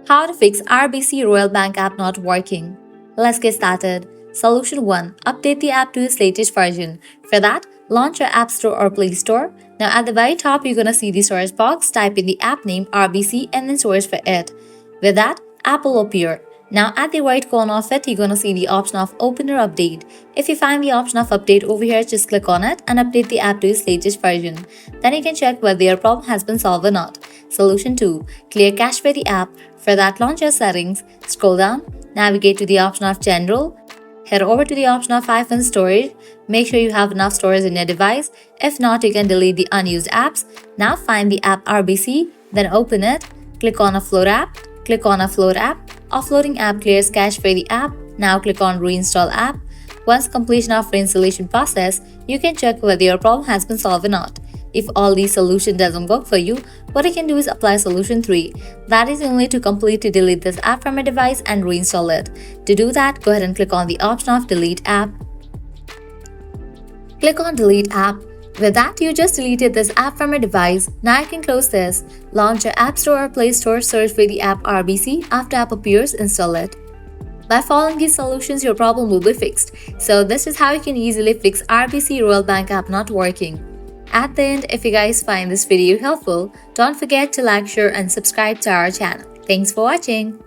How to fix RBC Royal Bank app not working. Let's get started. Solution 1. Update the app to its latest version. For that, launch your App Store or Play Store. Now at the very top, you're gonna see the search box. Type in the app name RBC and then search for it. With that, app will appear. Now at the right corner of it, you're gonna see the option of Open or Update. If you find the option of Update over here, just click on it and update the app to its latest version. Then you can check whether your problem has been solved or not. Solution 2. Clear cache for the app. For that, launch your settings, scroll down, navigate to the option of General, head over to the option of iPhone storage. Make sure you have enough storage in your device. If not, you can delete the unused apps. Now find the app RBC, then open it, click on Offload app, click on Offload app. Offloading app clears cache for the app. Now click on Reinstall app. Once completion of reinstallation process, you can check whether your problem has been solved or not. If all these solutions doesn't work for you, what you can do is apply solution 3. That is only to completely delete this app from your device and reinstall it. To do that, go ahead and click on the option of Delete app. Click on Delete app. With that, you just deleted this app from your device. Now you can close this. Launch your App Store or Play Store, search for the app RBC. After app appears, install it. By following these solutions, your problem will be fixed. So this is how you can easily fix RBC Royal Bank app not working. At the end, if you guys find this video helpful, don't forget to like, share and subscribe to our channel. Thanks for watching.